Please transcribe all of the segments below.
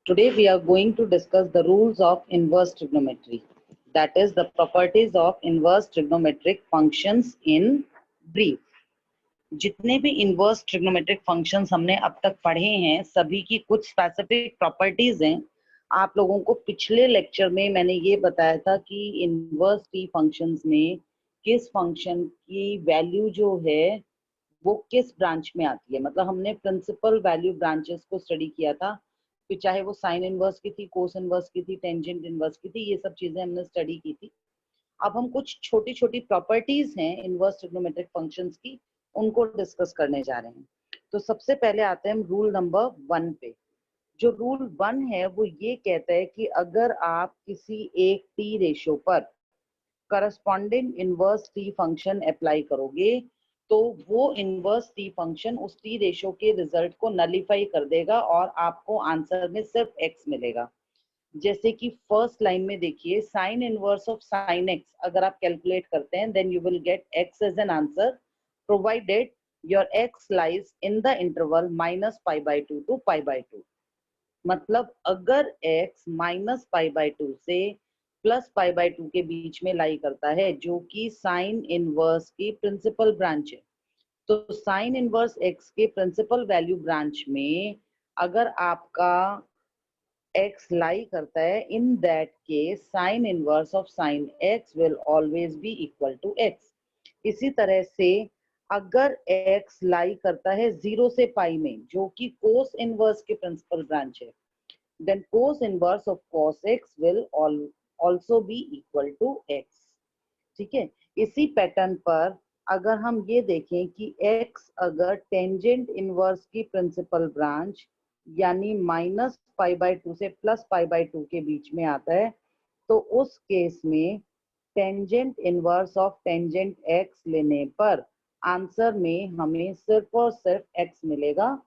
Today we are going to discuss the rules of inverse trigonometry, that is the properties of inverse trigonometric functions in brief. जितने भी inverse trigonometric functions हमने अब तक पढ़े हैं सभी की कुछ स्पेसिफिक प्रॉपर्टीज हैं। आप लोगों को पिछले लेक्चर में मैंने ये बताया था कि इनवर्स टी फंक्शंस में किस फंक्शन की वैल्यू जो है वो किस ब्रांच में आती है। मतलब हमने प्रिंसिपल वैल्यू ब्रांचेस को स्टडी किया था, फिर चाहे वो साइन इनवर्स की थी, कोस इनवर्स की थी, टेंजेंट इनवर्स की थी, ये सब चीजें हमने स्टडी की थी। अब हम कुछ छोटी छोटी प्रॉपर्टीज हैं इनवर्स ट्रिग्नोमेट्रिक फंक्शंस की, उनको डिस्कस करने जा रहे हैं। तो सबसे पहले आते हैं हम रूल नंबर 1 पे। जो रूल 1 है वो ये कहता है कि अगर आप किसी एक टी रेशियो पर corresponding inverse T function apply करोगे तो वो इनवर्स टी फंक्शन उस टी रेशियो के रिजल्ट को नलीफाई कर देगा और आपको आंसर में सिर्फ एक्स मिलेगा। जैसे कि फर्स्ट लाइन में देखिए, sine inverse of sine x अगर आप कैलकुलेट करते हैं then you will get x as an answer provided your x lies in the interval -π/2 to π/2। मतलब अगर x -π/2 से +π/2 के बीच में लाई करता है, जो कि साइन इनवर्स की प्रिंसिपल ब्रांच है, तो साइन इनवर्स x के प्रिंसिपल वैल्यू ब्रांच में अगर आपका x लाई करता है, in that case sine inverse of sine x will always be equal to x। इसी तरह से अगर x लाई करता है 0 से पाई में, जो कि कोस इनवर्स के प्रिंसिपल ब्रांच है, then cos inverse of cos x will also be equal to x। ठीक है, इसी पैटर्न पर अगर हम ये देखें कि x अगर टेंजेंट इनवर्स की प्रिंसिपल ब्रांच यानी -π/2 से +π/2 के बीच में आता है, तो उस केस में tangent inverse of tangent x लेने पर आंसर में हमें सिर्फ और सिर्फ x मिलेगा,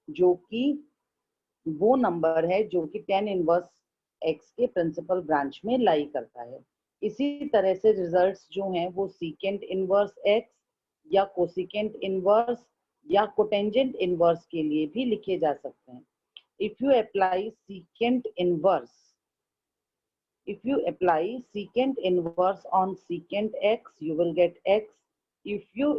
जो कि वो नंबर है जो कि tan इनवर्स x के प्रिंसिपल ब्रांच में लाई करता है। इसी तरह से रिजल्ट्स जो हैं वो सीकेंट इनवर्स x या कोसिकेंट इनवर्स या कोटेंजेंट इनवर्स के लिए भी लिखे जा सकते हैं। If you apply secant inverse on secant x you will get x। if you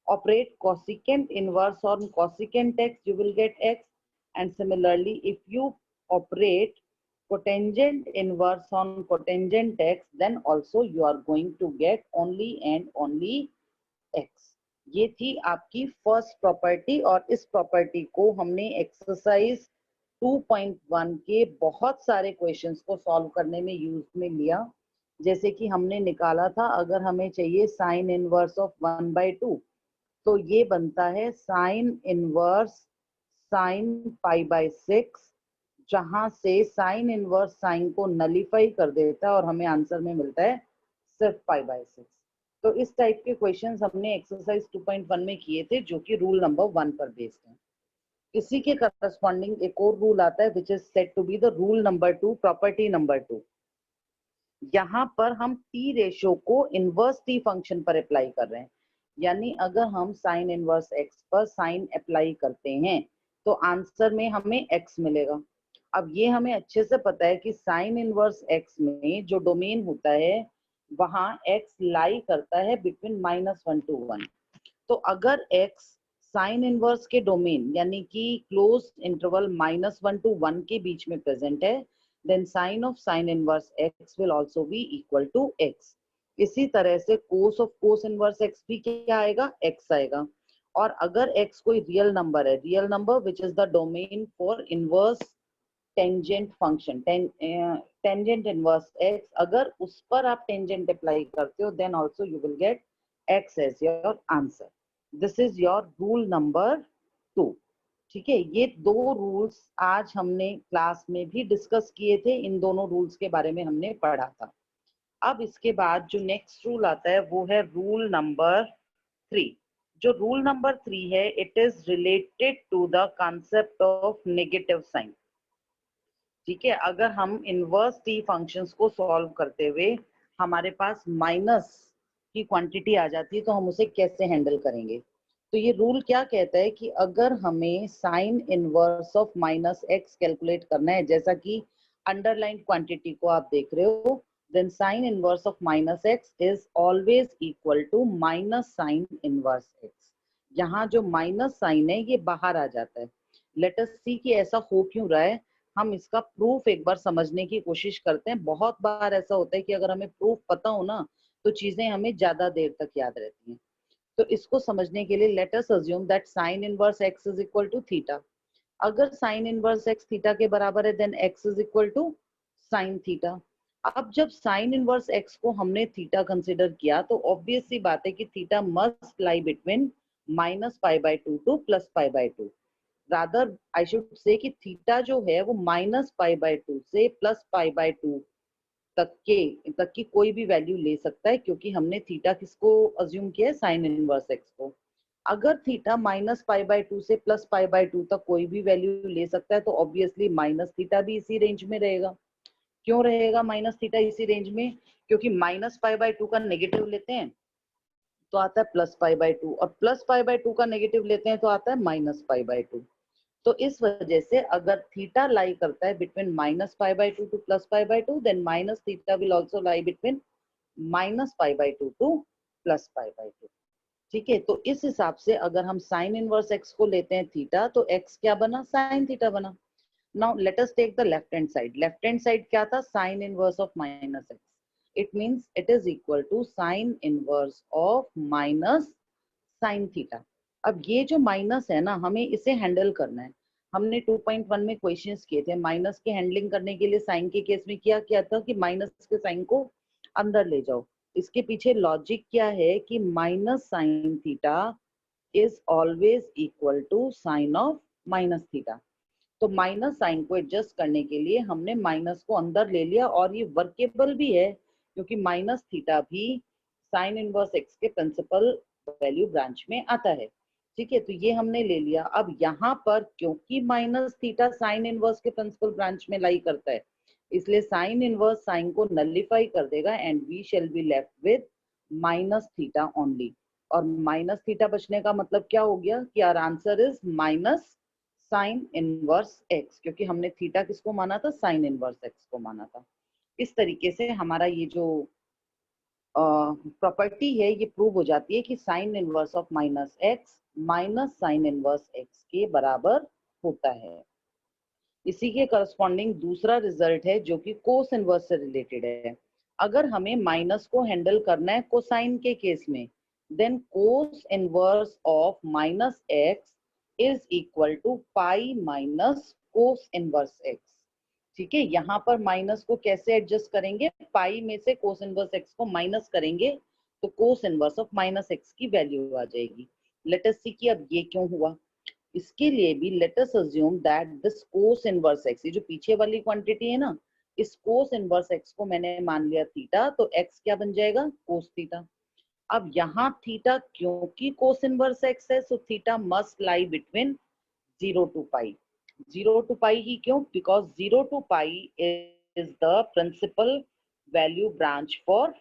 operate cosecant inverse on cosecant x you will get x, and similarly if you operate cotangent inverse on cotangent x then also you are going to get only and only x। ये थी आपकी first property और इस property को हमने exercise 2.1 के बहुत सारे क्वेश्चंस को सॉल्व करने में यूज में लिया। जैसे कि हमने निकाला था अगर हमें चाहिए साइन इनवर्स ऑफ 1/2 तो ये बनता है साइन इनवर्स साइन π/6, जहां से साइन इनवर्स साइन को नलीफाई कर देता है और हमें आंसर में मिलता है सिर्फ π/6। तो इस टाइप के क्वेश्चंस हमने एक्सरसाइज 2.1 में किए थे, जो कि रूल नंबर 1 पर बेस्ड है। इसी के करस्पॉन्डिंग एक और रूल आता है which is said to be the rule number 2, property number 2। यहाँ पर हम टी रेशियो को इनवर्स टी फंक्शन पर अप्लाई कर रहे हैं, यानी अगर हम साइन इनवर्स एक्स पर साइन अप्लाई करते हैं तो आंसर में हमें एक्स मिलेगा। अब ये हमें अच्छे से पता है कि साइन इनवर्स एक्स में जो डोमेन होता है वहां एक्स लाई करता है बिटवीन -1 to 1। तो अगर एक्स साइन इनवर्स के डोमेन यानी कि क्लोज इंटरवल -1 to 1 के बीच में प्रेजेंट है, then sin of sin inverse x will also be equal to x। इसी तरह से cos of cos inverse x भी क्या आएगा, x आएगा। और अगर x कोई रियल नंबर है, real number which is the domain for inverse tangent function, tangent inverse x, अगर उस पर आप टेंजेंट अप्लाई करते हो then also you will get x as your answer. This is your rule number 2। ठीक है, ये दो रूल्स आज हमने क्लास में भी डिस्कस किए थे, इन दोनों रूल्स के बारे में हमने पढ़ा था। अब इसके बाद जो नेक्स्ट रूल आता है वो है रूल नंबर 3। जो रूल नंबर 3 है it is related to the concept of negative sine. ठीक है, अगर हम इनवर्स टी फंक्शंस को सॉल्व करते हुए हमारे पास माइनस की क्वांटिटी आ जाती है तो हम उसे कैसे हैंडल करेंगे। तो ये रूल क्या कहता है कि अगर हमें sign inverse of minus x calculate करना है, जैसा कि अंडरलाइन क्वांटिटी को आप देख रहे हो, then sine inverse of minus x is always equal to minus sine inverse x. यहाँ जो माइनस साइन है ये बाहर आ जाता है। लेट अस सी कि ऐसा हो क्यों रहा है। हम इसका प्रूफ एक बार समझने की कोशिश करते हैं। बहुत बार ऐसा होता है कि अगर हमें प्रूफ पता हो ना तो चीजें हमें ज्यादा देर तक याद रहती हैं। तो इसको समझने के लिए let us assume that sine inverse x is equal to theta. अगर साइन इनवर्स एक्स थीटा के बराबर है then x is equal to sine theta. अब जब साइन इनवर्स एक्स को हमने थीटा कंसिडर किया तो ऑब्वियस सी बात है कि theta must lie between minus pi by two to plus pi by to. Rather I should say कि थीटा जो है वो माइनस पाई बाय टू से प्लस पाई बाय टू तक की कोई भी वैल्यू ले सकता है, क्योंकि हमने थीटा किसको अज्यूम किया है, साइन इनवर्स एक्स को। अगर theta minus pi by to से प्लस पाई बाय टू तक कोई भी वैल्यू ले सकता है तो ऑब्वियसली माइनस थीटा भी इसी रेंज में रहेगा। क्यों रहेगा माइनस थीटा इसी रेंज में? क्योंकि माइनस पाई बाय टू का नेगेटिव लेते हैं तो आता है प्लस पाई बाय टू, और प्लस पाई बाय टू का नेगेटिव लेते हैं तो आता है माइनस पाई बाय टू। तो इस वजह से अगर थीटा लाई करता है between minus pi by two to plus pi by two, then minus theta will also lie between minus pi by two to plus pi by two. ठीक है, तो इस हिसाब से अगर हम साइन इनवर्स एक्स को लेते हैं थीटा तो एक्स क्या बना, साइन थीटा बना। Now let us take the left hand side. Left hand side क्या था, sine inverse of minus x. It means it is equal to sine inverse of minus sine theta. अब ये जो minus है ना, हमें इसे हैंडल करना है। हमने 2.1 में क्वेश्चंस किए थे, माइनस की हैंडलिंग करने के लिए साइन के केस में क्या किया था कि माइनस के साइन को अंदर ले जाओ। इसके पीछे लॉजिक क्या है कि minus sine theta is always equal to sine of minus theta. तो माइनस साइन को एडजस्ट करने के लिए हमने माइनस को अंदर ले लिया, और ये वर्केबल भी है क्योंकि माइनस थीटा भी साइन इनवर्स एक्स के प्रिंसिपल वैल्यू ब्रांच में आता है। ठीक है, तो ये हमने ले लिया। अब यहाँ पर क्योंकि माइनस थीटा साइन इनवर्स के प्रिंसिपल ब्रांच में लाई करता है, इसलिए साइन इनवर्स साइन को नलिफाई कर देगा and we shall be left with minus theta only. और माइनस थीटा बचने का मतलब क्या हो गया कि our answer is minus sine inverse x, क्योंकि हमने थीटा किसको माना था, साइन इनवर्स एक्स को माना था। इस तरीके से हमारा ये जो प्रॉपर्टी है ये प्रूव हो जाती है कि sine inverse of minus x minus sine inverse x के बराबर होता है। इसी के करस्पॉन्डिंग दूसरा रिजल्ट है जो कि कोस इनवर्स से रिलेटेड है। अगर हमें माइनस को हैंडल करना है कोसाइन के केस में, then cos inverse of minus x is equal to pi minus cos inverse x. ठीक है, यहाँ पर माइनस को कैसे एडजस्ट करेंगे, पाई में से कोस इनवर्स एक्स को माइनस करेंगे तो कोस इनवर्स ऑफ माइनस एक्स की वैल्यू आ जाएगी। लेट अस सी कि अब ये क्यों हुआ। इसके लिए भी late us assume that this cos inverse x, ये जो पीछे वाली क्वांटिटी है ना, इस कोस इनवर्स एक्स को मैंने मान लिया थीटा, तो एक्स क्या बन जाएगा, कोस थीटा। अब यहाँ थीटा क्योंकि कोस इनवर्स एक्स है, so theta must lie between 0 to pi. 0 to pi ही क्यों, because 0 to pi is the principal value branch for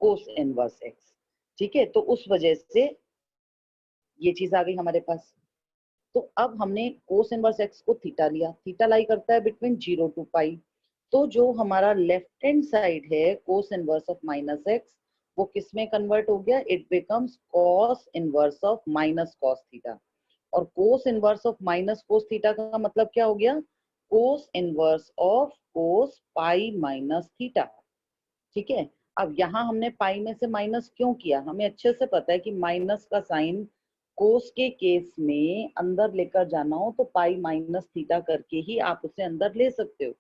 cos inverse x. ठीक है, तो उस वजह से ये चीज आ गई हमारे पास। तो अब हमने कोस इनवर्स एक्स को थीटा लिया, थीटा लाई करता है बिटवीन 0 to पाई। तो जो हमारा लेफ्ट हैंड साइड है cos inverse of minus x, वो किस में कन्वर्ट हो गया, it becomes cos inverse of minus cos theta. और cos inverse of minus cos theta का मतलब क्या हो गया, cos inverse of cos pi minus theta. ठीक है, अब यहाँ हमने पाई में से माइनस क्यों किया, हमें अच्छे से पता है कि माइनस का साइन कोस के केस में अंदर लेकर जाना हो तो पाई माइनस थीटा करके ही आप उसे अंदर ले सकते हो।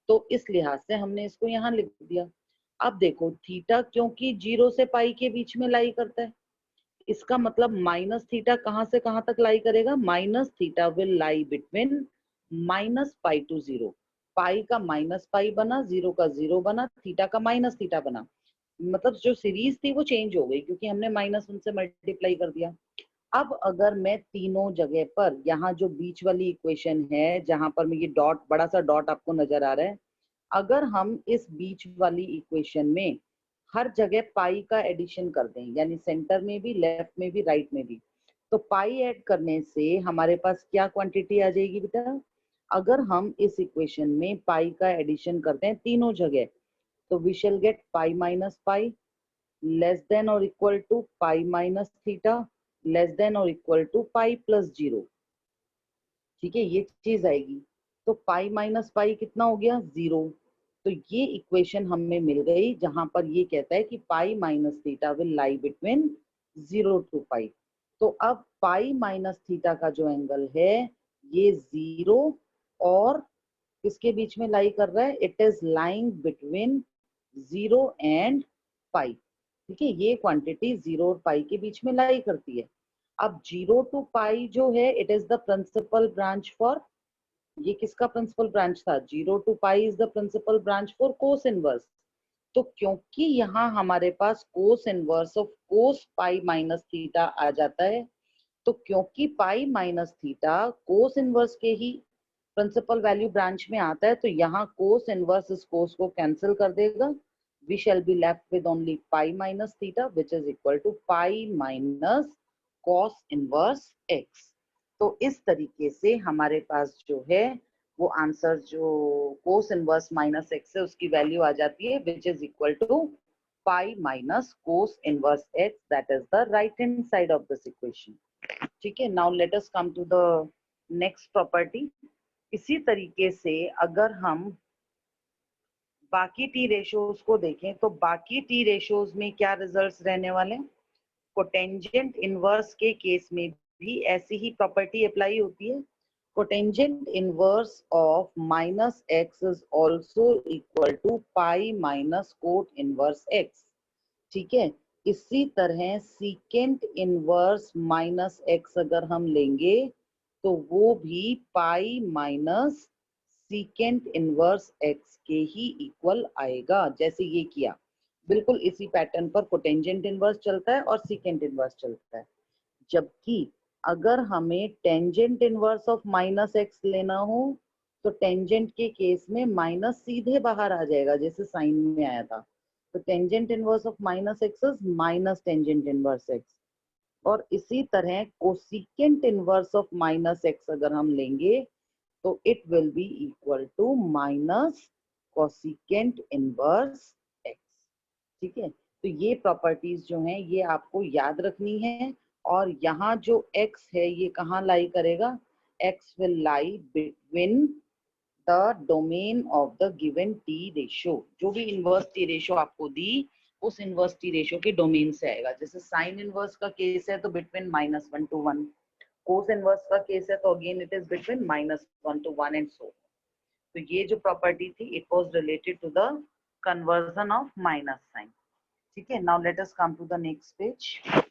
तो इस लिहाज से हमने इसको यहाँ लिख दिया। अब देखो थीटा क्योंकि 0 से पाई के बीच में लाई करता है, इसका मतलब माइनस थीटा कहाँ से कहाँ तक लाई करेगा, minus theta will lie between minus pi to 0। Pi का माइनस पाई बना, 0 का 0 बना, थीटा का माइनस थीटा बना। मतलब जो सीरीज थी वो चेंज हो गई क्योंकि हमने माइनस उनसे मल्टीप्लाई कर दिया। अब अगर मैं तीनों जगह पर, यहाँ जो बीच वाली इक्वेशन है जहां पर ये डॉट, बड़ा सा डॉट आपको नजर आ रहा है, अगर हम इस बीच वाली इक्वेशन में हर जगह पाई का एडिशन कर दें, यानी सेंटर में भी, लेफ्ट में भी, राइट में भी, तो पाई ऐड करने से हमारे पास क्या क्वांटिटी आ जाएगी बेटा? अगर हम इस इक्वेशन में पाई का एडिशन करते हैं तीनों जगह, तो we shall get pi minus pi less than और equal to pi minus theta less than और equal to pi plus zero. ठीक है, ये चीज आएगी। तो पाई माइनस पाई कितना हो गया? जीरो। तो ये इक्वेशन हमें मिल गई जहां पर ये कहता है कि pi minus theta will lie between zero to pi. तो अब पाई माइनस थीटा का जो एंगल है ये जीरो और किसके बीच में लाई कर रहा है? It is lying between zero and pi. ठीक है, ये क्वांटिटी जीरो और पाई के बीच में लाई करती है। अब जीरो टू पाई जो है it is the principal branch for, ये किसका प्रिंसिपल ब्रांच था? Zero to pi is the principal branch for cos inverse. तो क्योंकि यहाँ हमारे पास cos inverse of cos pi minus theta आ जाता है, तो क्योंकि pi minus theta cos inverse के ही प्रिंसिपल वैल्यू ब्रांच में आता है, तो यहाँ कोस इनवर्स इस कोस को कैंसिल कर देगा। We shall be left with only pi minus theta which is equal to pi minus cos inverse x. तो इस तरीके से हमारे पास जो है वो आंसर जो कोस इनवर्स माइनस एक्स है उसकी वैल्यू आ जाती है which is equal to pi minus cos inverse x, that is the right hand side of this equation. ठीक है, now let us come to the next property. इसी तरीके से अगर हम बाकी टी रेशियोज को देखें तो बाकी टी रेशियोज में क्या रिजल्ट्स रहने वाले? कोटेंजेंट इनवर्स के केस में भी ऐसी ही प्रॉपर्टी अप्लाई होती है। Cotangent inverse of minus x is also equal to pi minus cot inverse x. ठीक है, इसी तरह सीकेंट इनवर्स माइनस एक्स अगर हम लेंगे तो वो भी pi minus secant inverse x के ही इक्वल आएगा। जैसे ये किया, बिल्कुल इसी पैटर्न पर कोटेंजेंट इनवर्स चलता है और सीकेंट इनवर्स चलता है। जबकि अगर हमें tangent inverse of minus x लेना हो तो टेंजेंट के केस में माइनस सीधे बाहर आ जाएगा जैसे साइन में आया था। तो tangent inverse of minus x is minus tangent inverse x. और इसी तरह cosecant inverse of minus x अगर हम लेंगे तो it will be equal to minus cosecant inverse x. ठीक है, तो ये प्रॉपर्टीज जो हैं ये आपको याद रखनी है। और यहाँ जो x है ये कहाँ लाई करेगा? x will lie between the domain of the given t ratio. जो भी इनवर्स t रेशियो आपको दी उस इनवर्स t रेशियो के डोमेन से आएगा। जैसे साइन इनवर्स का केस है तो बिटवीन -1 to 1, कोस इनवर्स का केस है तो again it is between -1 to 1 and so. तो ये जो प्रॉपर्टी थी it was related to the conversion of minus sine. ठीक है, now let us come to the next page.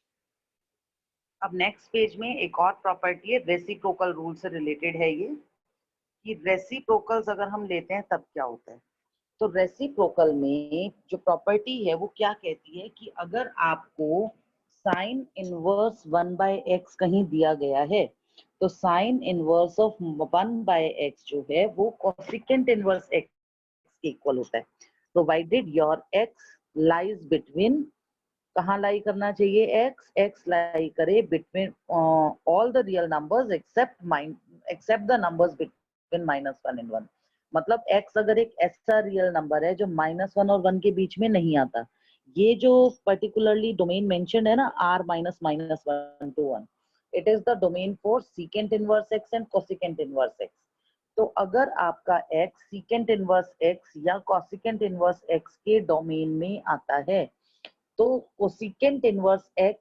अब नेक्स्ट पेज में एक और प्रॉपर्टी है, रेसिप्रोकल रूल से रिलेटेड है ये, कि रेसिप्रोकल्स अगर हम लेते हैं तब क्या होता है। तो रेसिप्रोकल में जो प्रॉपर्टी है वो क्या कहती है कि अगर आपको साइन इनवर्स 1/x कहीं दिया गया है तो साइन इनवर्स ऑफ 1/x जो है वो कोसिकेंट इनवर्स x के इक्वल होता है, provided your x lies between, कहाँ लाई करना चाहिए? x लाई करे between all the real numbers accept the numbers between -1 and 1। मतलब x अगर एक ऐसा रियल नंबर है जो -1 और 1 के बीच में नहीं आता, ये जो पर्टिकुलरली डोमेन मेंशन्ड है ना r -1 to 1, it is the domain for secant inverse x and cosecant inverse x। तो अगर आपका x सीकेंट इनवर्स x या कोसिकेंट इनवर्स x के डोमेन में आता है तो cosecant inverse x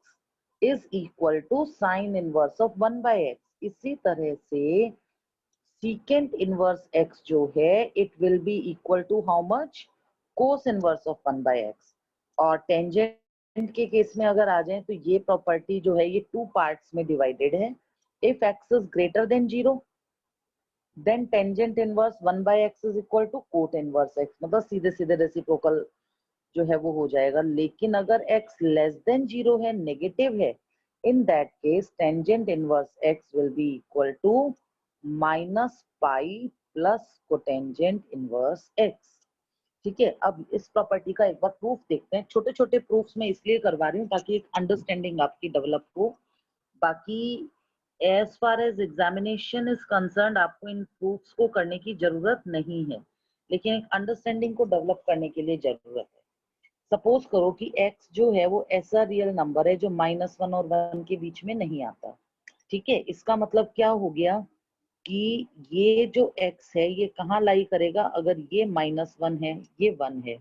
is equal to sine inverse of 1/x। इसी तरह से सीकेंट इनवर्स x जो है it will be equal to how much? Cos inverse of 1/x। और टेंजेंट के केस में अगर आ जाए तो ये प्रॉपर्टी जो है ये 2 पार्ट्स में डिवाइडेड है। If x is greater than 0 then tangent inverse 1/x is equal to cot inverse x। मतलब सीधे सीधे रेसिप्रोकल जो है वो हो जाएगा। लेकिन अगर x लेस देन 0 है, नेगेटिव है, in that case tangent inverse x will be equal to minus pi plus cotangent inverse x। ठीक है, अब इस प्रॉपर्टी का एक बार प्रूफ देखते हैं। छोटे छोटे प्रूफ्स में इसलिए करवा रही हूँ ताकि एक अंडरस्टैंडिंग आपकी डेवलप हो। बाकी as far as examination is concern आपको इन प्रूफ्स को करने की जरूरत नहीं है, लेकिन एक अंडरस्टैंडिंग को डेवलप करने के लिए जरूरत है। सपोज करो कि x जो है वो ऐसा रियल नंबर है जो -1 और 1 के बीच में नहीं आता। ठीक है, इसका मतलब क्या हो गया कि ये जो x है ये कहाँ लाई करेगा, अगर ये -1 है ये 1 है,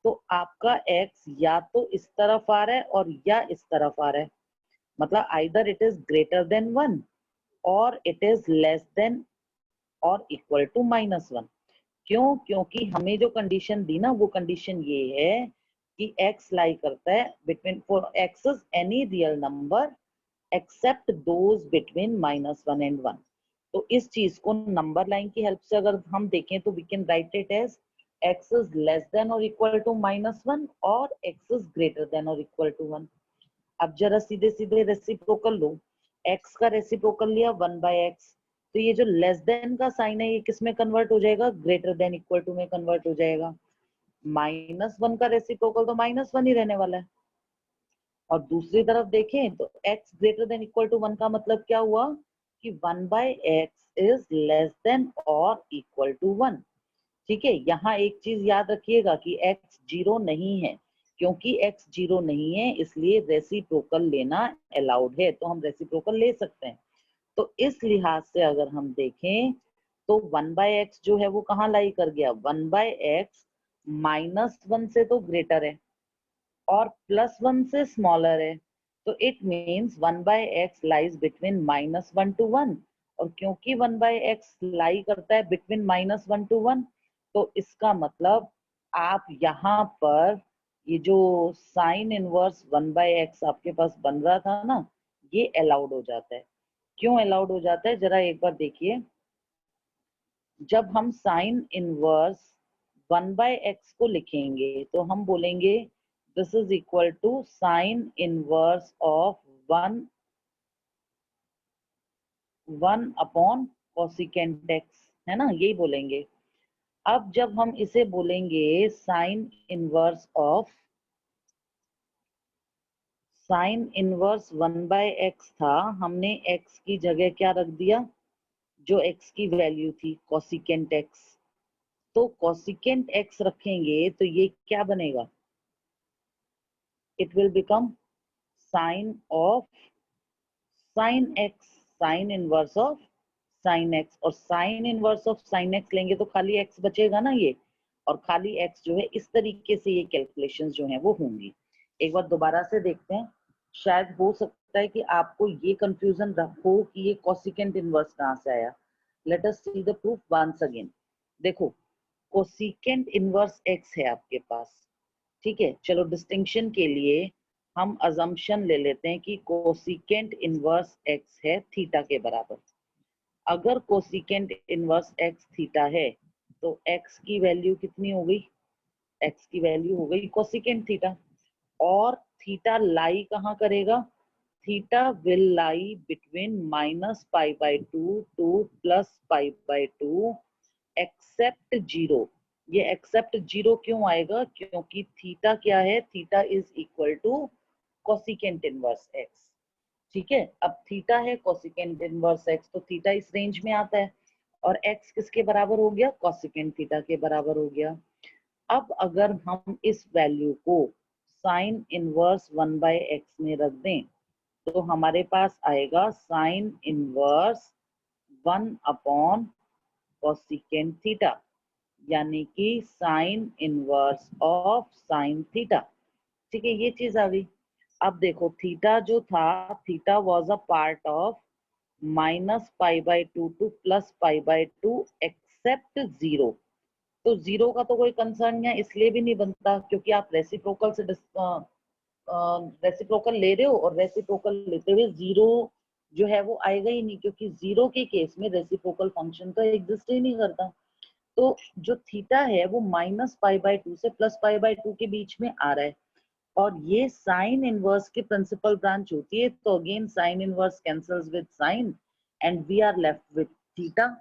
तो आपका x या तो इस तरफ आ रहा है और या इस तरफ आ रहा है, मतलब either it is greater then 1 और इट इज लेस देन और इक्वल टू -1। क्यों? क्योंकि हमें जो कंडीशन दी ना वो कंडीशन ये है कि x लाई करता है between, for x is any real number except those between -1 and 1। तो इस चीज को नंबर लाइन की हेल्प से अगर हम देखें तो we can write it as x is less than और इक्वल टू -1 और x इज ग्रेटर देन और इक्वल टू 1। अब जरा सीधे सीधे रेसिप्रोकल लो, x का रेसिप्रोकल लिया 1/x, तो ये जो लेस देन का साइन है ये किस में कन्वर्ट हो जाएगा, ग्रेटर देन इक्वल टू में कन्वर्ट हो जाएगा। -1 का रेसिप्रोकल तो -1 ही रहने वाला है। और दूसरी तरफ देखें तो x greater than equal to 1 का मतलब क्या हुआ कि 1/x इज लेस देन और इक्वल टू 1। ठीक है, यहाँ एक चीज याद रखिएगा कि x 0 नहीं है, क्योंकि x 0 नहीं है इसलिए रेसिप्रोकल लेना अलाउड है, तो हम रेसिप्रोकल ले सकते हैं। तो इस लिहाज से अगर हम देखें तो 1/x जो है वो कहाँ लाई कर गया, 1/x -1 से तो ग्रेटर है और +1 से स्मॉलर है, तो it means 1/x lies between -1 to 1। और क्योंकि 1/x लाई करता है बिटवीन -1 to 1, तो इसका मतलब आप यहाँ पर ये जो साइन इनवर्स 1/x आपके पास बन रहा था ना, ये अलाउड हो जाता है। क्यों अलाउड हो जाता है, जरा एक बार देखिए। जब हम साइन इनवर्स 1/x को लिखेंगे तो हम बोलेंगे this is equal to sine inverse of 1 upon cosecant x, है ना, यही बोलेंगे। अब जब हम इसे बोलेंगे साइन इनवर्स 1/x था, हमने x की जगह क्या रख दिया, जो x की वैल्यू थी कोसिकेंट x, तो कोसिकेंट x रखेंगे तो ये क्या बनेगा, it will become sign of sine x, sign inverse of sine x, और sign inverse of sine x लेंगे तो खाली x बचेगा ना ये, और खाली x जो है इस तरीके से ये कैलकुलेशंस जो है वो होंगी। एक बार दोबारा से देखते हैं, शायद हो सकता है कि आपको ये कंफ्यूजन हो कि ये कोसिकेंट इनवर्स कहाँ से आया। Let us see the proof once again. देखो, कोसिकेंट इनवर्स x है आपके पास, ठीक है, चलो डिस्टिंक्शन के लिए हम अजम्पशन ले लेते हैं कि कोसिकेंट इनवर्स x है थीटा के बराबर। अगर कोसिकेंट इनवर्स x थीटा है तो x की वैल्यू कितनी हो गई, x की वैल्यू हो गई कोसिकेंट थीटा। और थीटा लाई कहाँ करेगा, theta will lie between -π/2 to +π/2 except 0। ये एक्सेप्ट 0 क्यों आएगा, क्योंकि थीटा क्या है, theta is equal to cosecant inverse x। ठीक है, अब थीटा है कोसिकेंट इनवर्स x, तो थीटा इस रेंज में आता है और x किसके बराबर हो गया, कोसिकेंट थीटा के बराबर हो गया। अब अगर हम इस वैल्यू को साइन इनवर्स 1/x में रख दें तो हमारे पास आएगा sine inverse 1 upon cosecant theta, यानी कि sine inverse of sine theta. ठीक है, ये चीज आ गई। अब देखो थीटा जो था, theta was a part of -π/2 to +π/2 except 0। तो 0 का तो कोई कंसर्न है, इसलिए भी नहीं बनता क्योंकि आप रेसिप्रोकल से रेसिप्रोकल ले रहे हो, और रेसिप्रोकल लेते हुए 0 जो है वो आएगा ही नहीं, क्योंकि 0 के केस में रेसिप्रोकल फंक्शन तो एग्जिस्ट ही नहीं करता। तो जो थीटा है वो -π/2 से +π/2 के बीच में आ रहा है, और ये साइन इनवर्स की प्रिंसिपल ब्रांच होती है, तो again sine inverse cancels with sine and we are left with theta.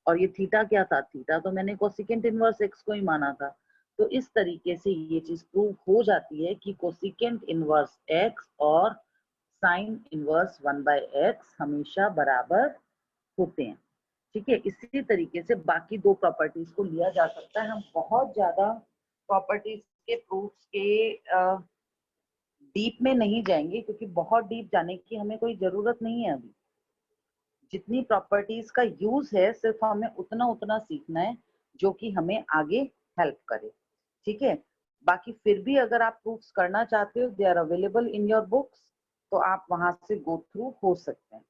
और ये थीटा क्या था, थीटा तो मैंने कोसिकेंट इनवर्स x को ही माना था। तो इस तरीके से ये चीज प्रूव हो जाती है कि कोसिकेंट इनवर्स x और साइन इनवर्स 1/x हमेशा बराबर होते हैं। ठीक है, इसी तरीके से बाकी दो प्रॉपर्टीज को लिया जा सकता है। हम बहुत ज्यादा प्रॉपर्टीज के प्रूफ्स के डीप में नहीं जाएंगे, क्योंकि बहुत डीप जाने की हमें कोई जरूरत नहीं है। अभी जितनी प्रॉपर्टीज का यूज है सिर्फ हमें उतना उतना सीखना है जो कि हमें आगे हेल्प करे। ठीक है, बाकी फिर भी अगर आप प्रूफ्स करना चाहते हो, they are available in your books, तो आप वहां से गो थ्रू हो सकते हैं।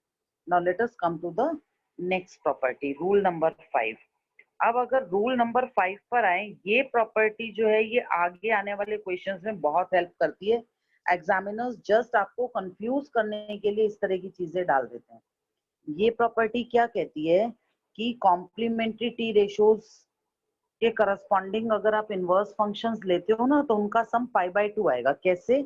Now let us come to the next property, rule number 5। अब अगर रूल नंबर 5 पर आए, ये प्रॉपर्टी जो है ये आगे आने वाले क्वेश्चंस में बहुत हेल्प करती है। एग्जामिनर्स जस्ट आपको कंफ्यूज करने के लिए इस तरह की चीजें डाल देते हैं। ये प्रॉपर्टी क्या कहती है कि कॉम्प्लीमेंट्री टी रेशियोज के करस्पॉन्डिंग अगर आप इनवर्स फंक्शंस लेते हो ना, तो उनका सम π/2 आएगा। कैसे?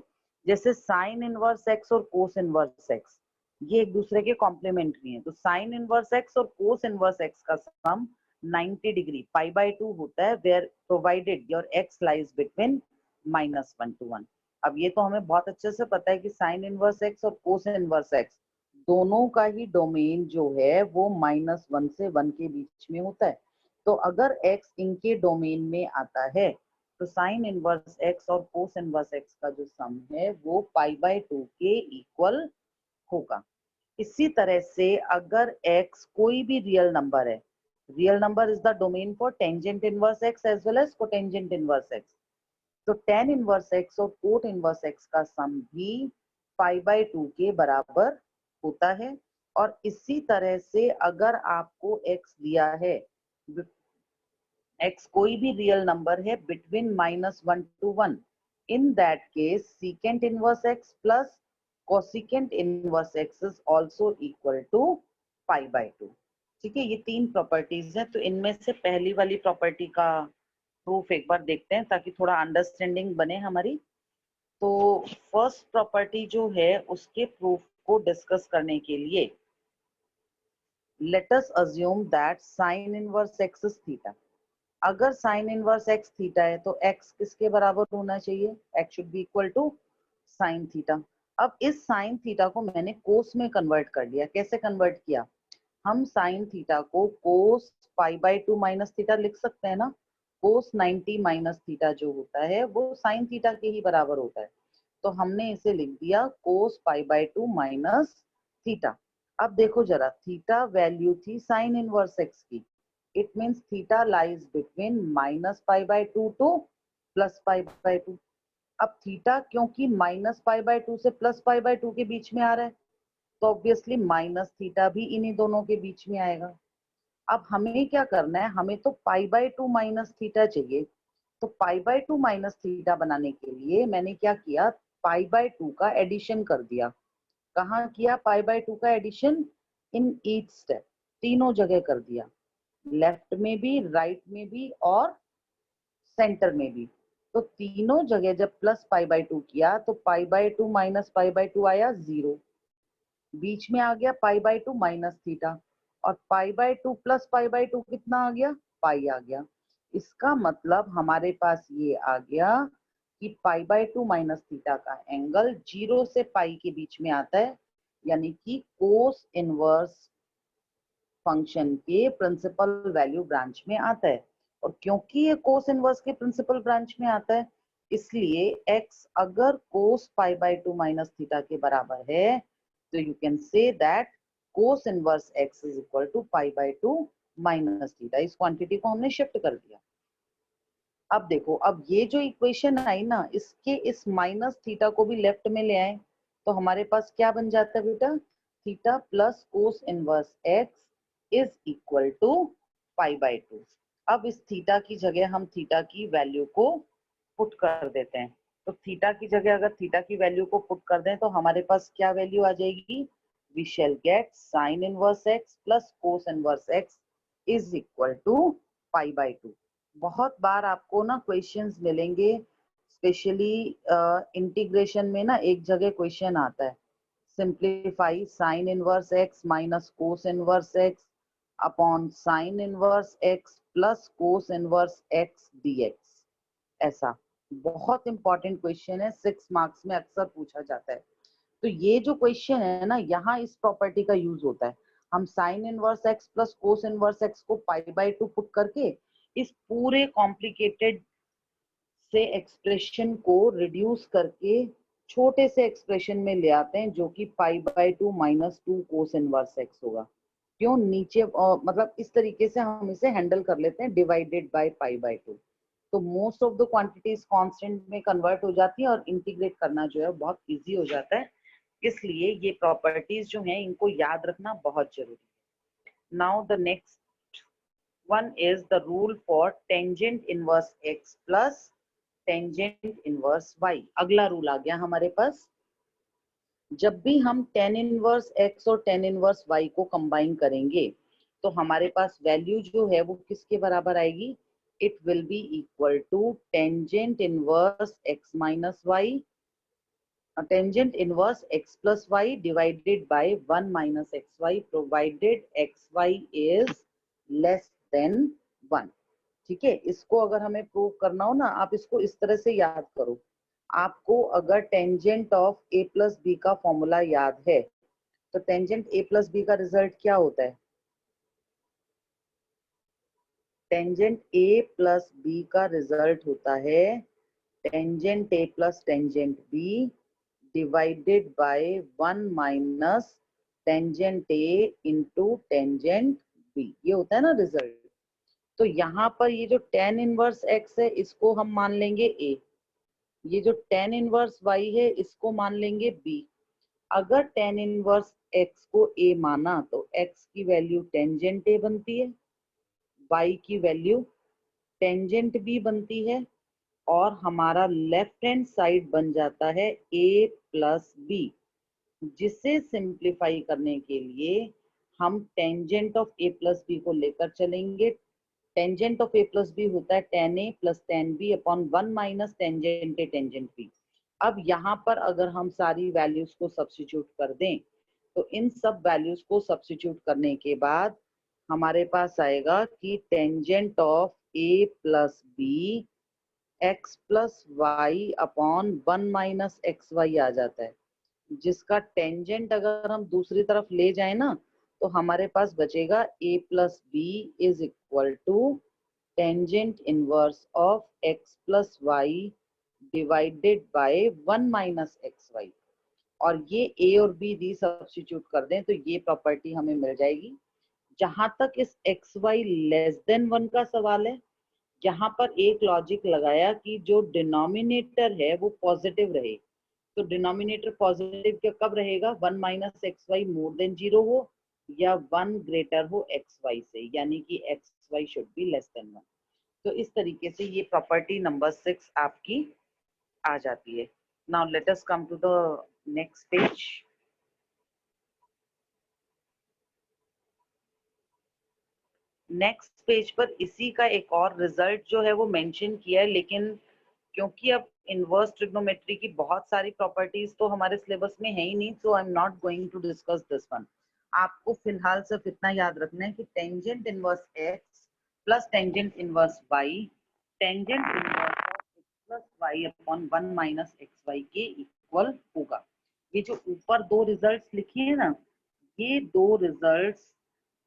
जैसे साइन इनवर्स एक्स और कोस इनवर्स एक्स, ये एक दूसरे के कॉम्प्लीमेंट्री हैं। तो साइन इनवर्स एक्स और कोस इनवर्स एक्स का सम 90 डिग्री π/2 होता है, where provided your x lies between -1 to 1। अब ये तो हमें बहुत अच्छे से पता है कि साइन इनवर्स एक्स और कोस इनवर्स एक्स दोनों का ही डोमेन जो है वो -1 से 1 के बीच में होता है। तो अगर x इनके डोमेन में आता है, तो साइन इनवर्स x और कोस इनवर्स x का जो सम है वो π/2 के इक्वल होगा। इसी तरह से अगर x कोई भी रियल नंबर है, real number is the domain for tangent inverse x as well as cotangent inverse x, तो tan इनवर्स x और कोट इनवर्स x का सम भी π/2 के बराबर होता है। और इसी तरह से अगर आपको x दिया है, x कोई भी रियल नंबर है between -1 to 1, in that case secant inverse x plus cosecant inverse x is also equal to π/2। ठीक है, ये तीन प्रॉपर्टीज हैं। तो इनमें से पहली वाली प्रॉपर्टी का प्रूफ एक बार देखते हैं ताकि थोड़ा अंडरस्टैंडिंग बने हमारी। तो फर्स्ट प्रॉपर्टी जो है उसके प्रूफ को डिस्कस करने के लिए let us assume that sine inverse x is theta. अगर साइन इनवर्स x थीटा है तो x किसके बराबर होना चाहिए? x should be equal to sine theta. अब इस साइन थीटा को मैंने कोस में कन्वर्ट कर लिया। कैसे कन्वर्ट किया? हम साइन थीटा को कोस π/2 माइनस थीटा लिख सकते हैं ना। कोस 90 माइनस थीटा जो होता है वो साइन थीटा के ही बराबर होता है। तो हमने इसे लिख दिया कोस π/2 माइनस थीटा। अब देखो जरा, थीटा वैल्यू थी साइन इनवर्स x की, it means theta lies between -π/2 to +π/2। अब थीटा क्योंकि -π/2 से +π/2 के बीच में आ रहा है, तो ऑब्वियसली माइनस थीटा भी इन्हीं दोनों के बीच में आएगा। अब हमें क्या करना है? हमें तो π/2 माइनस थीटा चाहिए। तो π/2 माइनस थीटा बनाने के लिए मैंने क्या किया? π/2 का एडिशन कर दिया। कहाँ किया π/2 का एडिशन? इन ईच स्टेप, तीनों जगह कर दिया, लेफ्ट में भी, राइट में भी और सेंटर में भी। तो तीनों जगह जब +π/2 किया तो π/2 माइनस π/2 आया 0, बीच में आ गया π/2 माइनस थीटा, और π/2 प्लस π/2 कितना आ गया? पाई आ गया। इसका मतलब हमारे पास ये आ गया कि π/2 माइनस थीटा का एंगल 0 से पाई के बीच में आता है, यानी कि कोस इनवर्स फंक्शन के प्रिंसिपल वैल्यू ब्रांच में आता है। और क्योंकि ये कोस इनवर्स के प्रिंसिपल ब्रांच में आता है, इसलिए x अगर कोस π/2 माइनस थीटा के बराबर है, तो you can say that cos inverse x is equal to π/2 minus theta. इस क्वांटिटी को हमने शिफ्ट कर दिया। अब देखो, अब ये जो इक्वेशन आई ना, इसके इस माइनस थीटा को भी लेफ्ट में ले आए, तो हमारे पास क्या बन जाता है बेटा? Theta plus cos inverse x is equal to π/2। अब इस थीटा की जगह हम थीटा की वैल्यू को पुट कर देते हैं। तो थीटा की जगह अगर थीटा की वैल्यू को पुट कर दें तो हमारे पास क्या वैल्यू आ जाएगी? We shall get sine inverse x plus cos inverse x is equal to π/2। बहुत बार आपको ना क्वेश्चंस मिलेंगे, स्पेशली इंटीग्रेशन में ना एक जगह क्वेश्चन आता है, simplify sign inverse x minus cos inverse x upon sine inverse x plus cos inverse x dx। ऐसा बहुत इंपॉर्टेंट क्वेश्चन है, 6 मार्क्स में अक्सर पूछा जाता है। तो ये जो क्वेश्चन है ना, यहाँ इस प्रॉपर्टी का यूज होता है। हम sine inverse x plus cos inverse x को पाई बाय 2 पुट करके इस पूरे कॉम्प्लिकेटेड से एक्सप्रेशन को रिड्यूस करके छोटे से एक्सप्रेशन में ले आते हैं, जो कि pi by 2 minus 2 cos inverse x होगा। क्यों नीचे मतलब इस तरीके से हम इसे हैंडल कर लेते हैं, डिवाइडेड बाय पाई बाय 2। तो most of the quantities constant में कन्वर्ट हो जाती है और इंटीग्रेट करना जो है बहुत इजी हो जाता है। इसलिए ये प्रॉपर्टीज जो हैं इनको याद रखना बहुत जरूरी है। Now the next one is the rule for tangent inverse x plus tangent inverse y। अगला रूल आ गया हमारे पास। जब भी हम tan इनवर्स x और tan इनवर्स y को कंबाइन करेंगे तो हमारे पास वैल्यू जो है वो किसके बराबर आएगी? It will be equal to tangent inverse x minus y, tangent inverse x plus y divided by 1 minus xy provided xy is less than 1। ठीक है, इसको अगर हमें प्रूव करना हो ना, आप इसको इस तरह से याद करो। आपको अगर tangent of a plus b का फॉर्मूला याद है तो टेंजेंट a प्लस बी का रिजल्ट क्या होता है? टेंजेंट a प्लस बी का रिजल्ट होता है tangent a plus tangent b divided by 1 minus tangent a into tangent b. ये होता है ना रिजल्ट। तो यहाँ पर ये जो tan इनवर्स x है इसको हम मान लेंगे a, ये जो tan इनवर्स y है इसको मान लेंगे b। अगर tan इनवर्स x को a माना तो x की वैल्यू टेंजेंट a बनती है, y की वैल्यू टेंजेंट b बनती है, और हमारा लेफ्ट हैंड साइड बन जाता है a प्लस बी, जिसे सिंप्लीफाई करने के लिए हम tangent of a plus b को लेकर चलेंगे। Tangent of a plus b होता है tan a plus tan b upon 1 minus tangent a tangent b। अब यहाँ पर अगर हम सारी वैल्यूज को सब्स्टिट्यूट कर दें तो इन सब वैल्यूज को सब्स्टिट्यूट करने के बाद हमारे पास आएगा कि tangent of a plus b x plus y upon 1 minus x y आ जाता है, जिसका टेंजेंट अगर हम दूसरी तरफ ले जाए ना तो हमारे पास बचेगा a plus b is equal to tangent inverse of x plus y divided by 1 minus x y. और ये a और b दी सब्स्टिट्यूट कर दें तो ये प्रॉपर्टी हमें मिल जाएगी। जहां तक इस एक्स वाई लेस देन 1 का सवाल है, यहाँ पर एक लॉजिक लगाया कि जो डिनोमिनेटर है वो पॉजिटिव रहे। तो डिनोमिनेटर पॉजिटिव क्या कब रहेगा? 1 minus x y more than 0 हो या 1 ग्रेटर हो एक्स वाई से, यानी कि x why should be less than 1। तो इस तरीके से ये प्रॉपर्टी नंबर 6 आपकी आ जाती है। Now let us come to the next page. Next page पर इसी का एक और रिजल्ट जो है वो मेंशन किया है, लेकिन क्योंकि अब इनवर्स ट्रिग्नोमेट्री की बहुत सारी प्रॉपर्टीज तो हमारे सिलेबस में है ही नहीं, so I am not going to discuss this one. आपको फिलहाल सिर्फ इतना याद रखना है कि tangent inverse x plus tangent inverse y tangent inverse of x plus y upon 1 minus x y के इक्वल होगा। ये जो ऊपर दो रिजल्ट्स लिखे हैं ना, ये दो रिजल्ट्स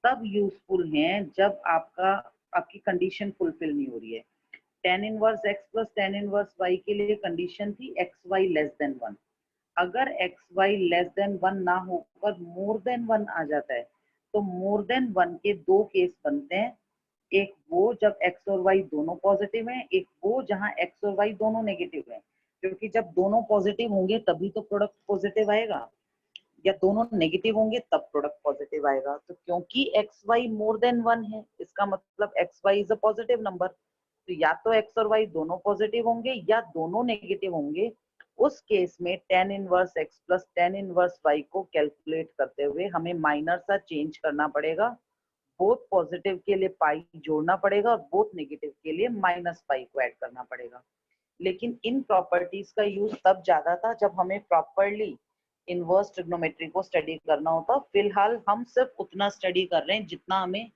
तब यूजफुल हैं जब आपकी कंडीशन फुलफिल नहीं हो रही है। tan inverse x plus tan inverse y के लिए कंडीशन थी xy लेस देन 1। अगर xy लेस देन 1 ना होकर मोर देन 1 आ जाता है तो मोर देन 1 के दो केस बनते हैं। एक वो जब x और y दोनों पॉजिटिव हैं, एक वो जहां x और y दोनों नेगेटिव हैं। क्योंकि जब दोनों पॉजिटिव होंगे तभी तो प्रोडक्ट पॉजिटिव आएगा, या दोनों नेगेटिव होंगे तब प्रोडक्ट पॉजिटिव आएगा। तो क्योंकि एक्स वाई मोर देन 1 है, इसका मतलब x y is a positive number. तो या तो एक्स और वाई दोनों पॉजिटिव होंगे या दोनों नेगेटिव होंगे। उस केस में tan inverse x plus tan inverse y को कैलकुलेट करते हुए हमें माइनर सा चेंज करना पड़ेगा। बोथ पॉजिटिव के लिए पाई जोड़ना पड़ेगा और बोथ नेगेटिव के लिए माइनस पाई को ऐड करना पड़ेगा। लेकिन इन प्रॉपर्टीज का यूज तब ज्यादा था जब हमें प्रॉपरली इनवर्स ट्रिग्नोमेट्री को स्टडी करना होता। फिलहाल हम सिर्फ उतना स्टडी कर रहे हैं जितना हमें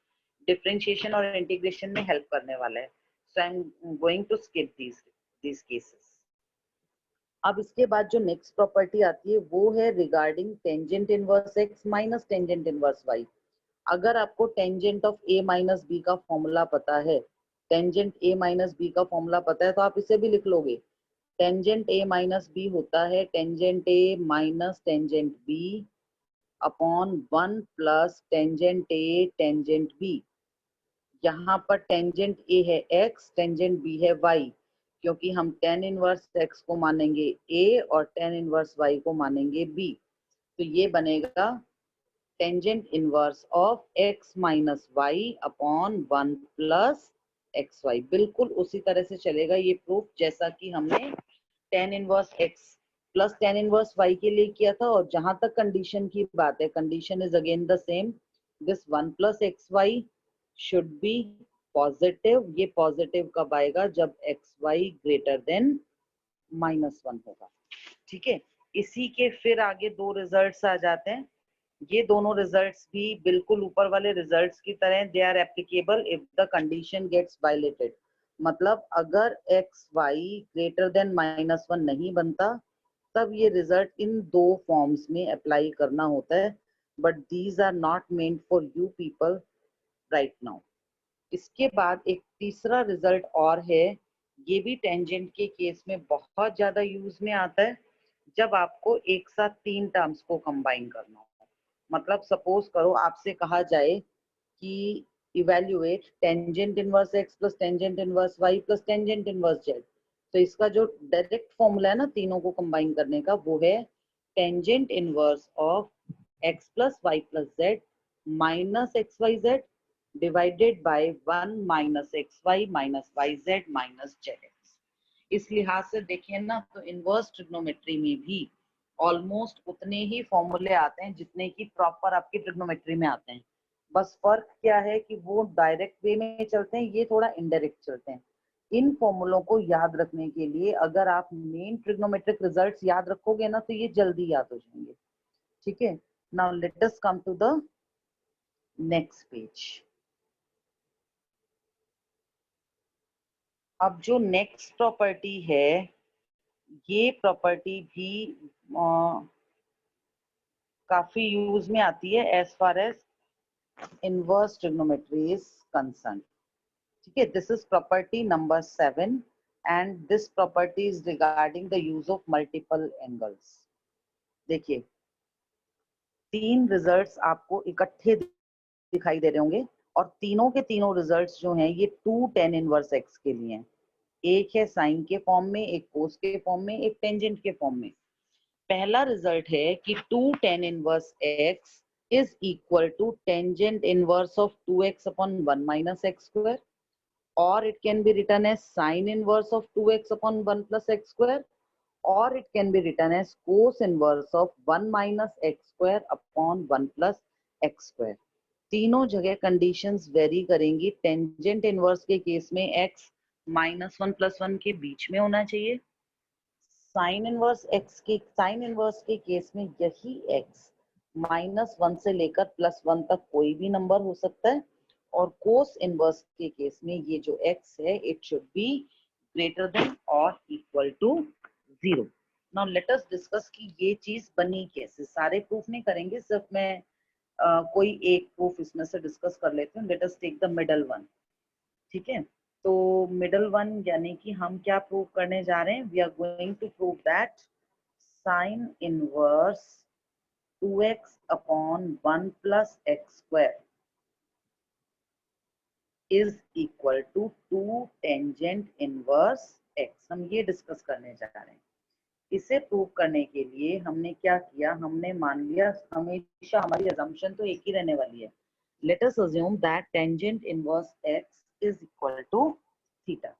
डिफरेंशिएशन और इंटीग्रेशन में हेल्प करने वाला है। So I am going to skip these cases. अब इसके बाद जो नेक्स्ट प्रॉपर्टी आती है वो है regarding tangent inverse x minus tangent inverse y. अगर आपको tangent of a minus b का फॉर्मूला पता है, टेंजेंट ए माइनस बी का फॉर्मूला पता है तो आप इसे भी लिख लोगे। टेंजेंट ए माइनस बी होता है tangent a minus tangent b upon 1 plus tangent a tangent b. यहाँ पर टेंजेंट ए है x, टेंजेंट बी है y, क्योंकि हम टेन इनवर्स x को मानेंगे a और टेन इनवर्स y को मानेंगे b। तो ये बनेगा tangent inverse of x minus y upon 1 plus x y. बिल्कुल उसी तरह से चलेगा ये प्रूफ जैसा कि हमने tan inverse x plus tan inverse y के लिए किया था। और जहां तक कंडीशन की बात है, condition is again the same, this 1 plus x why should be positive. ये पॉजिटिव कब आएगा? जब एक्स वाई ग्रेटर देन -1 होगा। ठीक है, इसी के फिर आगे दो रिजल्ट्स आ जाते हैं। ये दोनों रिजल्ट्स भी बिल्कुल ऊपर वाले रिजल्ट्स की तरह, they are applicable if the condition gets violated. मतलब अगर एक्स वाई ग्रेटर देन -1 नहीं बनता तब ये रिजल्ट इन दो फॉर्म्स में अप्लाई करना होता है, but these are not meant for you people right now. इसके बाद एक तीसरा रिजल्ट और है, ये भी टेंजेंट के केस में बहुत ज्यादा यूज में आता है, जब आपको एक साथ तीन टर्म्स को कंबाइन करना हो। मतलब सपोज करो आपसे कहा जाए कि evaluate tangent inverse x plus tangent inverse y plus tangent inverse z. तो इसका जो डायरेक्ट फॉर्मूला है ना तीनों को कंबाइन करने का, वो है tangent inverse of x plus y plus z minus x y z divided by 1 minus x y minus y z minus z x. इस लिहाज से देखिए ना, तो इनवर्स ट्रिग्नोमेट्री में भी ऑलमोस्ट उतने ही फॉर्मूले आते हैं जितने की प्रॉपर आपकी ट्रिग्नोमेट्री में आते हैं। बस फर्क क्या है कि वो डायरेक्ट वे में चलते हैं, ये थोड़ा इनडायरेक्ट चलते हैं। इन फॉर्मूलों को याद रखने के लिए अगर आप मेन ट्रिग्नोमेट्रिक रिजल्ट्स याद रखोगे ना तो ये जल्दी याद हो जाएंगे। ठीक है, now let us come to the next page. अब जो नेक्स्ट प्रॉपर्टी है, ये प्रॉपर्टी भी काफी यूज में आती है as far as inverse trigonometry is concern. ठीक है, this is property number 7 and this property is regarding the use of multiple angles. देखिए, तीन रिजल्ट्स आपको इकट्ठे दिखाई दे रहे होंगे और तीनों के तीनों रिजल्ट्स जो हैं ये 2 tan इनवर्स x के लिए हैं। एक है साइन के फॉर्म में, एक कोस के फॉर्म में, एक टेंजेंट के फॉर्म में। पहला रिजल्ट है कि 2 tan inverse x is equal to tangent inverse of 2x upon 1 minus x square, or it can be written as sine inverse of 2x upon 1 plus x square, or it can be written as cos inverse of 1 minus x square upon 1 plus x square। तीनों जगह conditions very करेंगी। Tangent inverse के case में x -1 + 1 के बीच में होना चाहिए। Sign inverse के केस में यही x -1 से लेकर +1 तक कोई भी नंबर हो सकता है। और कोस इनवर्स के केस में ये जो x है it should be greater than और equal to 0। Now let us discuss कि ये चीज बनी कैसे। सारे प्रूफ नहीं करेंगे, सिर्फ मैं कोई एक प्रूफ इसमें से डिस्कस कर लेते हैं। Let us take the middle one. ठीक है, तो मिडल वन यानी कि हम क्या प्रूव करने जा रहे हैं? We are going to prove that sine inverse 2x upon 1 plus x square is equal to 2 tangent inverse x। हम ये डिस्कस करने जा रहे हैं। इसे प्रूव करने के लिए हमने क्या किया, हमने मान लिया, हमेशा हमारी अजम्पशन तो एक ही रहने वाली है। Let us assume that tangent inverse x is equal to theta.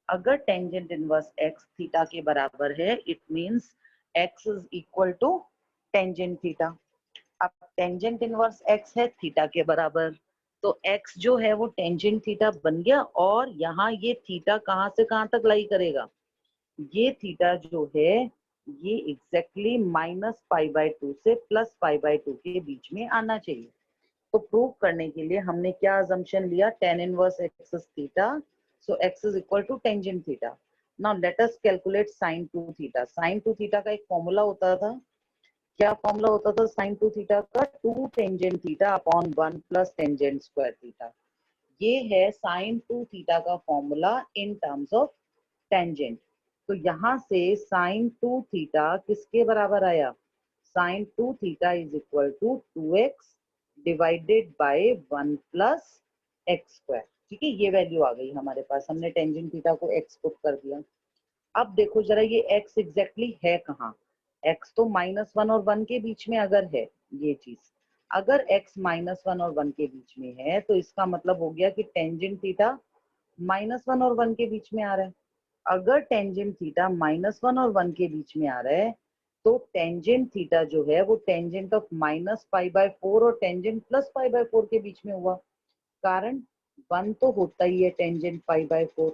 अगर टेंजेंट इनवर्स x थीटा के बराबर है, it means x is equal to tangent theta. अब टेंजेंट इनवर्स x है थीटा के बराबर, तो x जो है वो टेंजेंट थीटा बन गया। और यहाँ ये थीटा कहाँ से कहाँ तक लाई करेगा? ये थीटा जो है ये एग्जैक्टली -π/2 से +π/2 के बीच में आना चाहिए। तो प्रूव करने के लिए हमने क्या अजम्पशन लिया? tan inverse x is theta, so x is equal to tangent theta. Now let us calculate sine 2 theta. Sine 2 theta का एक फॉर्मूला होता था, क्या फॉर्मूला होता था साइन 2 थीटा का? 2 tangent theta upon 1 plus tangent square theta. ये है साइन 2 थीटा का formula in terms of tangent. तो यहाँ से साइन 2 थीटा किसके बराबर आया? Sine 2 theta is equal to 2x divided by 1 plus x square. ठीक है, ये वैल्यू आ गई हमारे पास, हमने टेंजेंट थीटा को x पुट कर दिया। अब देखो जरा ये x एग्जैक्टली है कहाँ? x तो -1 और 1 के बीच में अगर है ये चीज, अगर x -1 और 1 के बीच में है तो इसका मतलब हो गया कि टेंजेंट थीटा -1 और 1 के बीच में आ रहा है। अगर टेंजेंट थीटा -1 और 1 के बीच में आ रहा है तो टेंजेंट थीटा जो है वो टेंजेंट ऑफ -π/4 और टेंजेंट +π/4 के बीच में हुआ। कारण 1 तो होता ही है टेंजेंट π/4,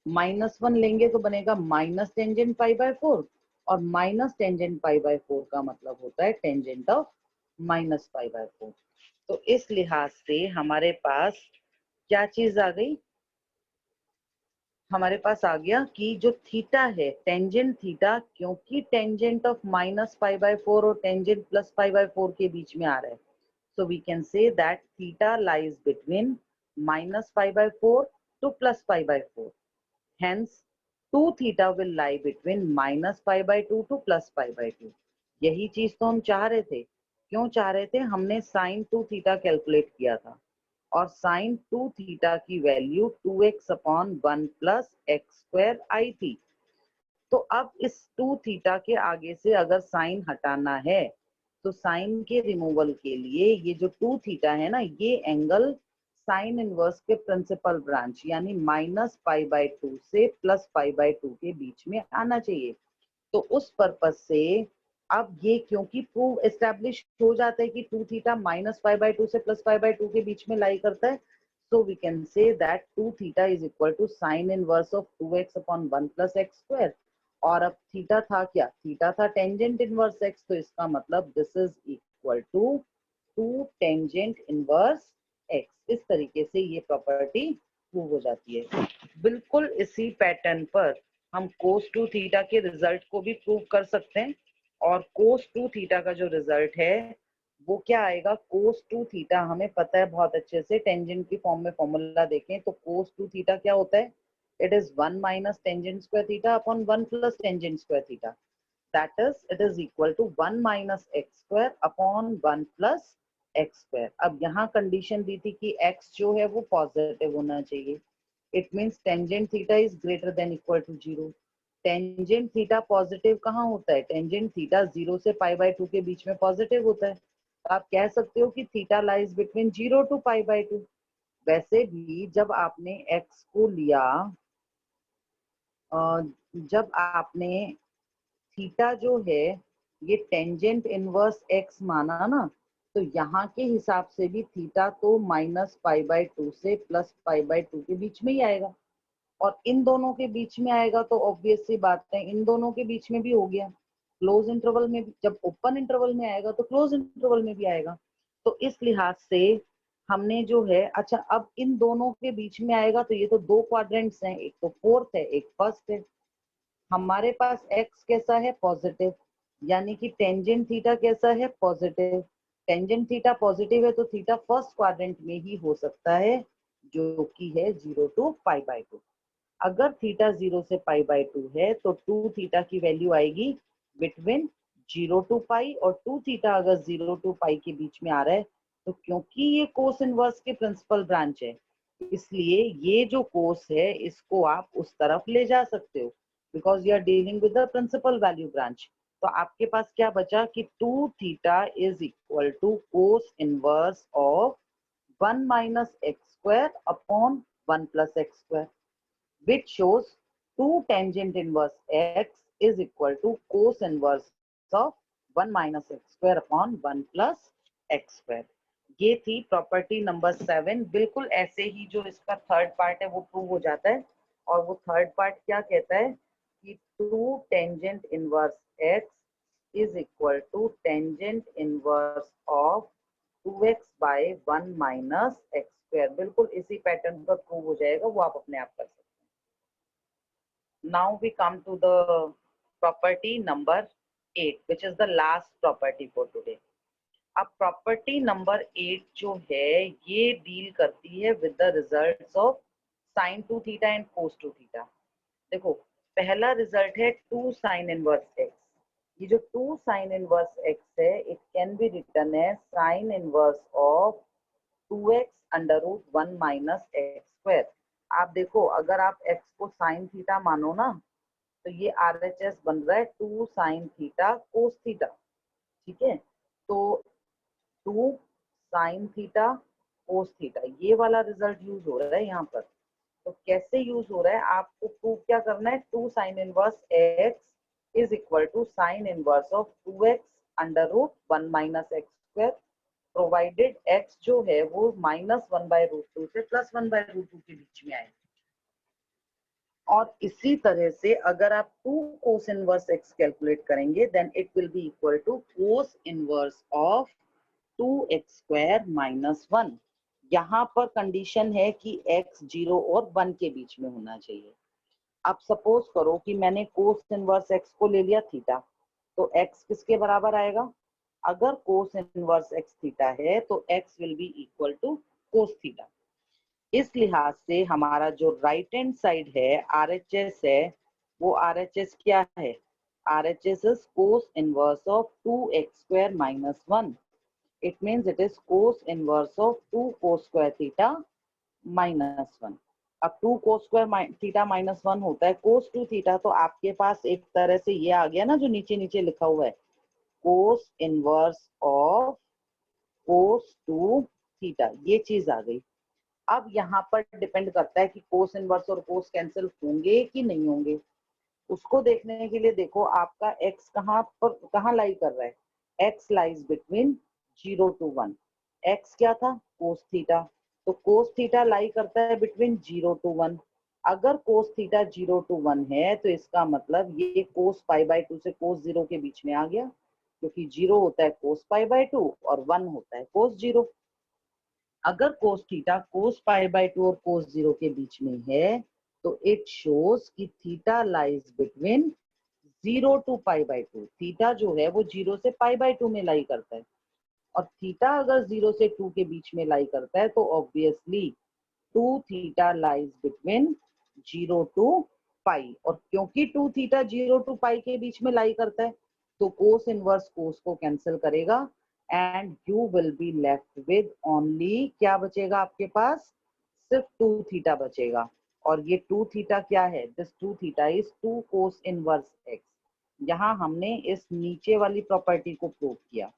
-1 लेंगे तो बनेगा माइनस टेंजेंट π/4, और माइनस टेंजेंट π/4 का मतलब होता है टेंजेंट ऑफ -π/4। तो इस लिहाज से हमारे पास क्या चीज आ गई? हमारे पास आ गया कि जो थीटा है टेंजेंट थीटा, क्योंकि टेंजेंट ऑफ -π/4 और टेंजेंट +π/4 के बीच में आ रहा है, so we can say that theta lies between -π/4 to +π/4. Hence 2 theta will lie between -π/2 to +π/2। यही चीज तो हम चाह रहे थे। क्यों चाह रहे थे? हमने साइन 2 थीटा कैलकुलेट किया था और साइन 2 थीटा की value 2x upon 1 plus x square आई थी। तो अब इस 2 थीटा के आगे से अगर साइन हटाना है तो साइन के रिमूवल के लिए ये जो 2 थीटा है ना, ये एंगल साइन इनवर्स के प्रिंसिपल ब्रांच यानी -π/2 से +π/2 के बीच में आना चाहिए। तो उस पर्पज से अब ये क्योंकि प्रूव एस्टेब्लिश हो जाता है कि 2 थीटा -π/2 से +π/2 के बीच में लाई करता है, so we can say that 2 theta is equal to sin inverse of 2x upon 1 plus x square। और अब थीटा था क्या? थीटा था टेंजेंट इनवर्स x, तो इसका मतलब this is equal to 2 tangent inverse x। इस तरीके से ये प्रॉपर्टी प्रूव हो जाती है। बिल्कुल इसी पैटर्न पर हम cos 2 थीटा के रिजल्ट को भी प्रूव कर सकते हैं। और cos 2 थीटा का जो रिजल्ट है वो क्या आएगा? cos 2 थीटा हमें पता है बहुत अच्छे से, टेंजेंट की फॉर्म में फॉर्मूला देखें तो cos 2 थीटा क्या होता है? It is 1 minus tangent square theta upon 1 plus tangent square theta, that is it is equal to 1 minus x square upon 1 plus x square. अब यहाँ कंडीशन दी थी कि x जो है वो पॉजिटिव होना चाहिए। It means tangent theta is greater than equal to 0। Tangent theta positive कहाँ होता है? टेंजेंट थीटा 0 से π/2 के बीच में पॉजिटिव होता है। तो आप कह सकते हो कि थीटा लाइज बिटवीन 0 टू π/2। वैसे भी जब आपने x को लिया, जब आपने थीटा जो है ये टेंजेंट इनवर्स x माना ना, तो यहाँ के हिसाब से भी थीटा तो -π/2 से +π/2 के बीच में ही आएगा। और इन दोनों के बीच में आएगा तो ऑब्वियस सी बात है इन दोनों के बीच में भी हो गया। क्लोज इंटरवल में भी, जब ओपन इंटरवल में आएगा तो क्लोज इंटरवल में भी आएगा। तो इस लिहाज से हमने जो है, अच्छा अब इन दोनों के बीच में आएगा तो ये तो दो क्वाड्रेंट्स हैं, एक तो फोर्थ है एक फर्स्ट है। हमारे पास x कैसा है? पॉजिटिव, यानी कि टेंजेंट थीटा कैसा है? पॉजिटिव। टेंजेंट थीटा पॉजिटिव है तो थीटा फर्स्ट क्वाड्रेंट में ही हो सकता है, जो कि है 0 टू π/2। अगर थीटा 0 से π/2 है तो 2 थीटा की वैल्यू आएगी बिटवीन 0 टू पाई, और 2 थीटा अगर 0 टू पाई के बीच में आ रहा है तो क्योंकि ये कोस इनवर्स के प्रिंसिपल ब्रांच है, इसलिए ये जो कोस है इसको आप उस तरफ ले जा सकते हो, because you are dealing with the principal value branch. तो आपके पास क्या बचा कि 2 theta is equal to cos inverse of 1 minus x square upon 1 plus x square, which shows 2 tangent inverse x is equal to cos inverse of 1 minus x square upon 1 plus x square। ये थी property number 7। बिल्कुल ऐसे ही जो इसका third part है वो prove हो जाता है। और वो थर्ड पार्ट क्या कहता है कि 2 tangent inverse x is equal to tangent inverse of 2x by 1 minus x square. बिल्कुल इसी पैटर्न पर प्रूव हो जाएगा, वो आप अपने आप कर सकते हैं। Now we come to the property number 8, which is the last property for today. अब प्रॉपर्टी नंबर 8 जो है ये डील करती है with the results of sine two theta and cos two theta. देखो, पहला रिजल्ट है 2 साइन इनवर्स एक्स। ये जो 2 साइन इनवर्स एक्स है, it can be written as sine inverse of 2x under root 1 minus x square. आप देखो, अगर आप x को साइन थीटा मानो ना, तो ये RHS बन रहा है 2 साइन थीटा कोस थीटा। ठीक है, तो 2 साइन थीटा कोस थीटा, ये वाला रिजल्ट यूज हो रहा है यहाँ पर। तो कैसे यूज हो रहा है, आपको प्रूव क्या करना है, 2 sine inverse x is equal to sine inverse of 2x under root 1 minus x square, provided x जो है वो -1/√2 से +1/√2 के बीच में आए। और इसी तरह से अगर आप 2 कोस इनवर्स x कैलकुलेट करेंगे, then it will be equal to cos inverse of 2x square minus 1। यहाँ पर कंडीशन है कि x 0 और 1 के बीच में होना चाहिए। अब सपोज करो कि मैंने कोस इनवर्स x को ले लिया थीटा, तो x किसके बराबर आएगा, अगर कोस इनवर्स x थीटा है तो x will be equal to cos theta. इस लिहाज से हमारा जो राइट हैंड साइड है RHS है, वो RHS क्या है, RHS is cos inverse of 2x square minus 1. It means it is cos inverse of 2 cos square theta minus 1. अब 2 cos square theta minus 1 होता है cos 2 theta, तो आपके पास एक तरह से ये आ गया ना, जो नीचे नीचे लिखा हुआ है, cos inverse of cos 2 theta, ये चीज आ गई। अब यहाँ पर डिपेंड करता है कि कोस इनवर्स और कोस कैंसिल होंगे कि नहीं होंगे। उसको देखने के लिए देखो, आपका x कहाँ लाई कर रहा है, x lies between 0 to 1। x क्या था, कोस थीटा, तो कोस थीटा लाई करता है बिटवीन 0 to 1। अगर कोस थीटा 0 to 1 है तो इसका मतलब ये कोस π/2 से कोस 0 के बीच में आ गया, क्योंकि 0 होता है कोस π/2 और 1 होता है कोस 0। अगर कोस थीटा कोस π/2 और कोस 0 के बीच में है, तो इट शोज कि theta lies between 0 to π/2। Theta जो है वो 0 से π/2 में लाई करता है, और थीटा अगर 0 से 2 के बीच में लाई करता है तो obviously 2 theta lies between 0 to π। और क्योंकि 2 थीटा 0 to π के बीच में लाई करता है, तो कोस इनवर्स कोस को कैंसिल करेगा and you will be left with only, क्या बचेगा आपके पास, सिर्फ 2 थीटा बचेगा। और ये 2 थीटा क्या है, this 2 theta is 2 cos inverse x. यहाँ हमने इस नीचे वाली प्रॉपर्टी को प्रूव किया।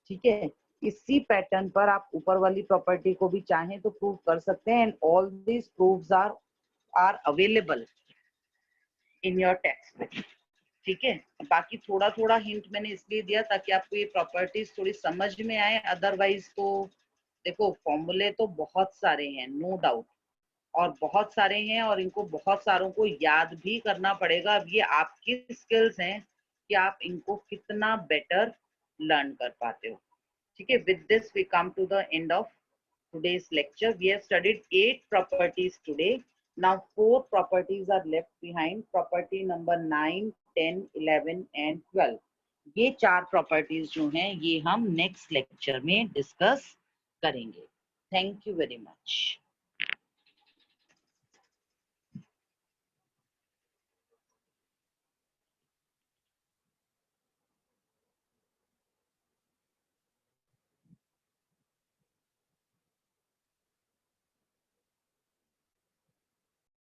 ठीक है, इसी पैटर्न पर आप ऊपर वाली प्रॉपर्टी को भी चाहें तो प्रूव कर सकते हैं, and all these proves are available in your text book. ठीक है, बाकी थोड़ा थोड़ा हिंट मैंने इसलिए दिया ताकि आपको ये प्रॉपर्टीज थोड़ी समझ में आए, अदरवाइज तो देखो फॉर्मूले तो बहुत सारे हैं, नो डाउट, और बहुत सारे हैं और इनको बहुत सारों को याद भी करना पड़ेगा। अब ये आपकी स्किल्स हैं कि आप इनको कितना बेटर लर्न कर पाते हो। ठीक है, with this we come to the end of today's lecture. We have studied 8 properties today. Now 4 properties are left behind, property number 9, 10, 11 and 12. ये 4 properties जो हैं ये हम next lecture में discuss करेंगे। Thank you very much.